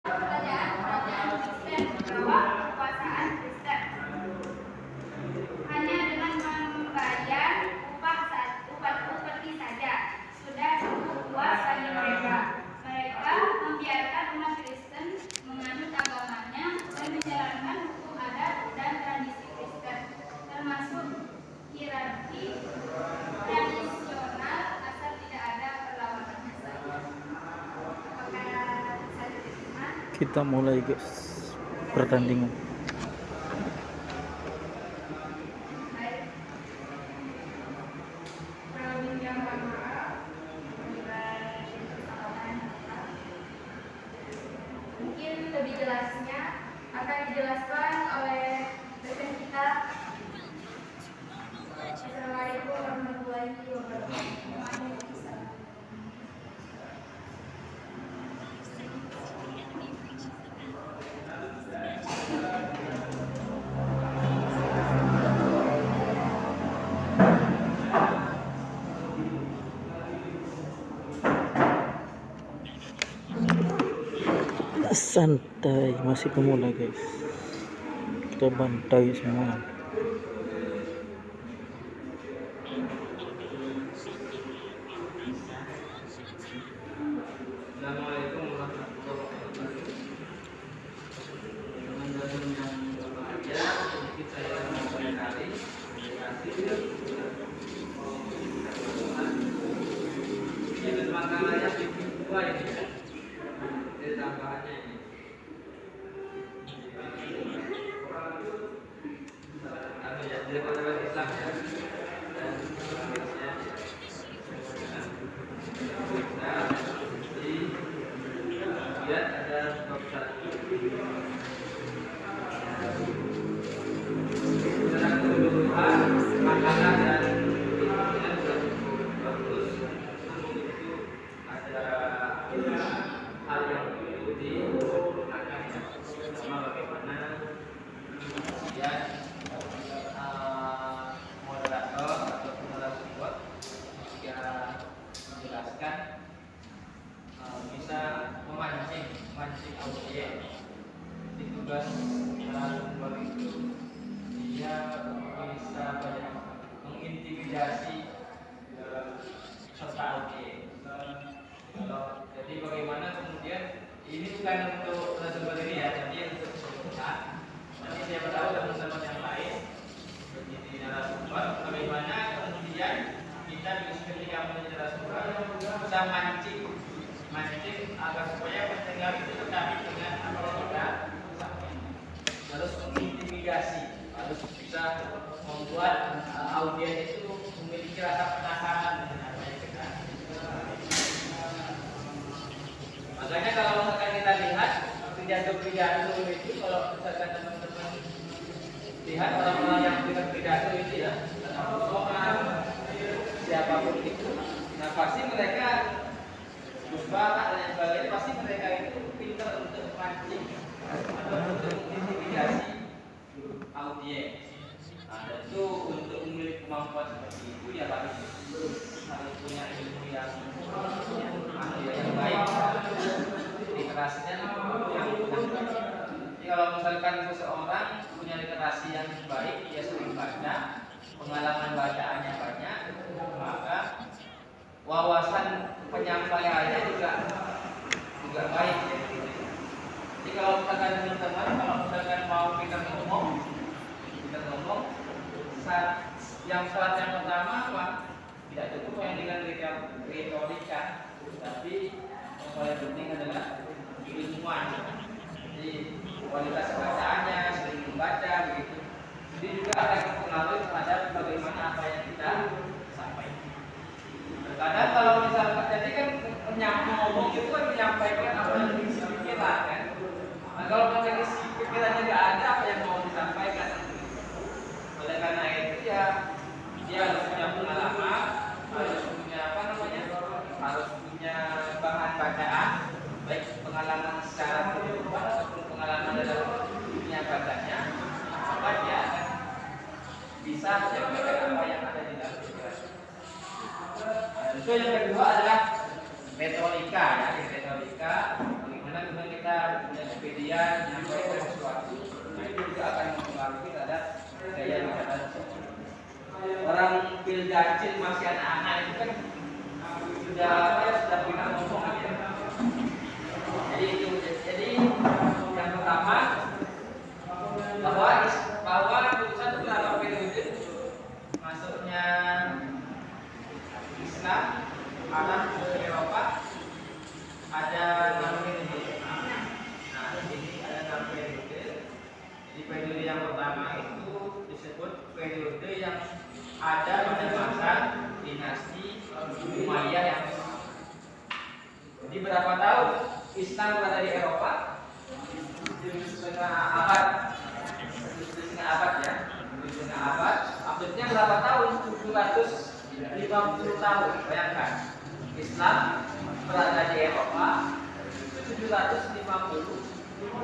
Kerajaan Kristen membawa kekuasaan Kristen. Hanya dengan membayar upah upeti saja sudah cukup puas bagi mereka. Mereka membiarkan umat Kristen menganut agamanya dan menjalankan hukum adat dan tradisi Kristen, termasuk hierarki tradisional, asal tidak ada perlawanannya saja. Apakah bisa diterima? Kita mulai guys pertandingan. Mungkin lebih jelasnya akan dijelaskan oleh dosen kita. Assalamualaikum warahmatullahi wabarakatuh. Santai, masih pemula guys, kita bantai semua. Assalamualaikum warahmatullahi wabarakatuh. Teman-teman yang berbahagia, sedikit saya barangkali ini makalahnya dua ini ya. Ini tambahannya ini. Atau ya dari masyarakat Islam ya. Dan selanjutnya kemudian ada bab 1 secara keseluruhan makanan dan minumannya sudah cukup bagus, namun itu ada hal yang perlu disempurnakan ya, sama bagaimana kemudian moderator atau narasumber jika menjelaskan bisa memancing audiens. Di tugas narasumber itu dia bisa mengintimidasi peserta audiens. Jadi bagaimana kemudian ini bukan untuk narasumber ini ya, jadi untuk keseluruhan. Nanti siapa tahu teman-teman yang lain menjadi narasumber, bagaimana kemudian kita ketika menjadi narasumber bisa mancing agar supaya pendengar itu tertarik dengan apa yang kita sampaikan. Harus mengintimidasi, harus bisa membuat audiens itu memiliki rasa penasaran dengan apa yang kita sampaikan. Makanya kalau misalkan kita lihat pidato itu, kalau misalkan teman-teman lihat orang-orang yang bikin pidato itu ya, orang siapapun itu, nah pasti mereka Bapak dan sebagainya, pasti mereka itu pintar untuk mancing atau untuk mengintimidasi audiens. Nah, tentu untuk memiliki kemampuan seperti itu ya harus punya ilmu yang baik, literasinya yang benar. Jadi kalau misalkan seseorang punya literasi yang baik, dia sering baca, pengalaman bacaannya banyak, maka wawasan penyampaiannya juga baik ya. Jadi kalau misalkan teman-teman, kalau misalkan mau kita ngomong syarat yang pertama apa? Tidak cukup yang dengan retorika, tapi yang paling penting adalah ilmuwan. Jadi kualitas bacaannya, sering membaca begitu. Jadi juga akan mempengaruhi terhadap bagaimana apa yang kita sampaikan. Kadang kalau misalkan jadi kan ngomong itu kan menyampaikan apa yang di pikiran kan. Nah kalau misalkan isi pikirannya nggak ada apa yang mau disampaikan. Oleh karena itu ya dia harus punya pengalaman, harus punya harus punya bahan bacaan, baik pengalaman secara kehidupan ataupun pengalaman dalam dunia bacanya, maka dia akan bisa menyampaikan apa yang ada di dalam pikiran. Tentu yang kedua adalah retorika ya, retorika bagaimana kita kita punya kepedean, menyampaikan sesuatu, nah itu juga akan mempengaruhi terhadap gaya bicara seseorang. Orang pilgacil masih anak-anak itu kan sudah kita ngomong aja. Jadi yang pertama bahwa putusan beberapa periode masuknya Islam Arab ke Eropa ada 6 periode. Nah, ini ada 6 periode. Jadi periode yang pertama itu disebut periode yang ada pada masa dinasti Umayyah yang pertama. Jadi berapa tahun Islam berada di Eropa? 7,5 abad. 7,5 abad ya. 7,5 abad. Maksudnya berapa tahun? 750 tahun. Bayangkan. Islam berada di Eropa 750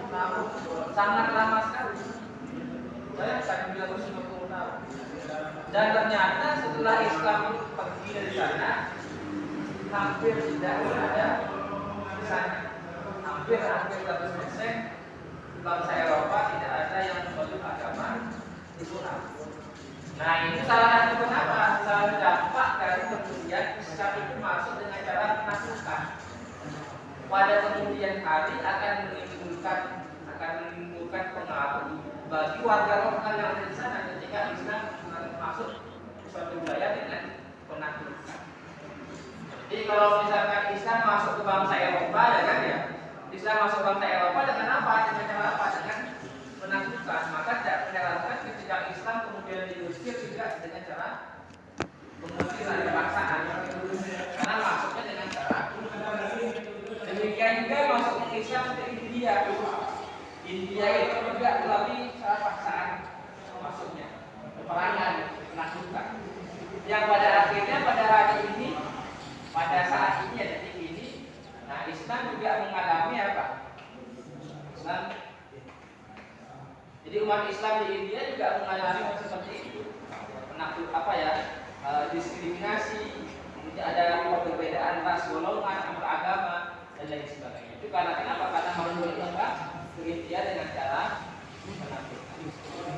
tahun. Sangat lama sekali. Bayangkan 750 tahun. Dan ternyata setelah Islam pergi dari sana, hampir tidak ada di sana. Hampir 100% bangsa Eropa tidak ada yang memeluk agama Islam. Nah, ini salah satu kenapa? Salah dampak dari kemudian Islam itu masuk dengan cara menaklukkan. Pada kemudian hari akan menimbulkan pengaruh bagi warga lokal yang ada di sana ketika Islam masuk ke suatu wilayah dengan penaklukan. Jadi kalau misalkan Islam masuk ke bangsa Eropa, ya kan ya, Islam masuk bangsa Eropa dengan apa? Dengan cara apa? Dengan menaklukkan. Maka tidak menyalahkan ketika Islam kemudian diusir juga dengan cara pengusiran paksaan. Karena masuknya dengan cara demikian juga masuknya Islam ke India. India itu juga melalui cara paksaan masuknya, peperangan, menaklukkan. Yang pada akhirnya pada hari ini, pada saat ini ya detik ini, nah Islam juga mengalami apa? Islam. Jadi umat Islam di India juga mengalami seperti itu, diskriminasi, kemudian ada perbedaan ras, golongan, antar agama dan lain sebagainya. Itu karena kenapa? Karena menurut ke India dengan cara menaklukkan.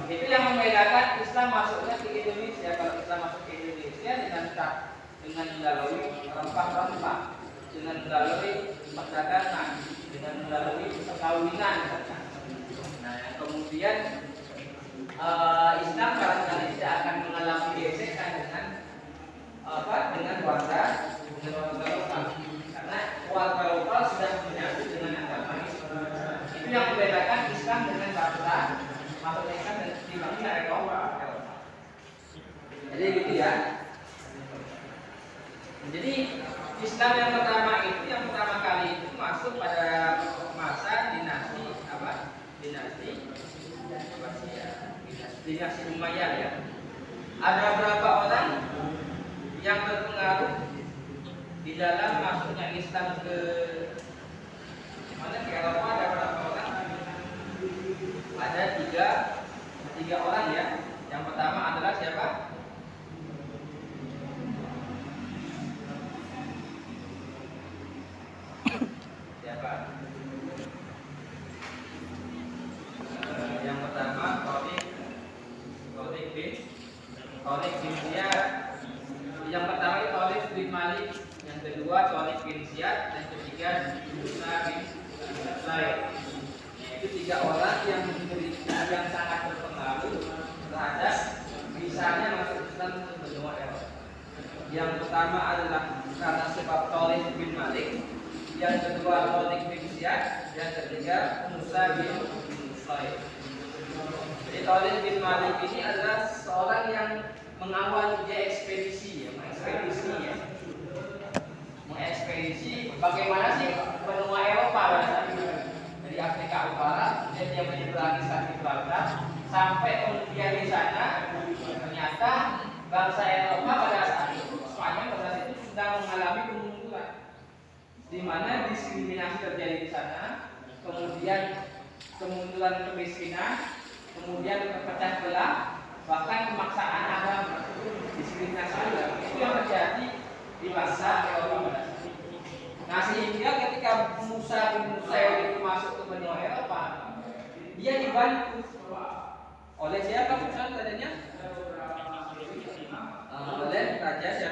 Itu yang membedakan Islam masuknya ke Indonesia. Kalau Islam masuk ke Indonesia dengan melalui rempah-rempah, dengan melalui perdagangan, dengan melalui perkawinan. Nah, kemudian Islam barangkali tidak akan mengalami gesekan dengan warga lokal, karena warga lokal sudah menyatu dengan agama Islam. Itu yang membedakan Islam dengan bangsa masuk Islam dan di bangsa Eropa. Jadi gitu ya. Jadi Islam yang pertama kali itu masuk pada masa dinasti dinasti Umayyah ya. Ada berapa orang yang terpengaruh di dalam masuknya Islam ke mana ke Eropa? Ada berapa orang? Ada tiga orang ya. Yang pertama adalah siapa? Yang pertama Tariq bin Ziyad. Yang pertama itu Tariq bin Malik, yang kedua Tariq bin Ziyad, dan ketiga Musa bin Lail. Itu tiga orang yang sangat berpengaruh terhadap bisanya masuk Islam ke benua Eropa. Yang pertama adalah karena sebab Tariq bin Malik, yang kedua Tariq bin Ziyad, yang ketiga Musa bin Lail. Jadi Tariq bin Malik ini adalah seorang yang mengawal dia ekspedisi mengekspedisi bagaimana sih benua Eropa dari Afrika Utara, kemudian dia menyeberangi Gibraltar sampai kemudian di sana ternyata bangsa Eropa pada saat itu sedang mengalami kemunduran, di mana diskriminasi terjadi di sana, kemudian kemunduran kemiskinan, kemudian terpecah belah, bahkan pemaksaan agama, diskriminasi agama. Itu yang terjadi di bangsa Eropa pada saat itu. Nah sehingga ketika Musa bin Nusair itu masuk ke benua Eropa, dia dibantu oleh siapa Musa tadinya? Oleh raja siapa?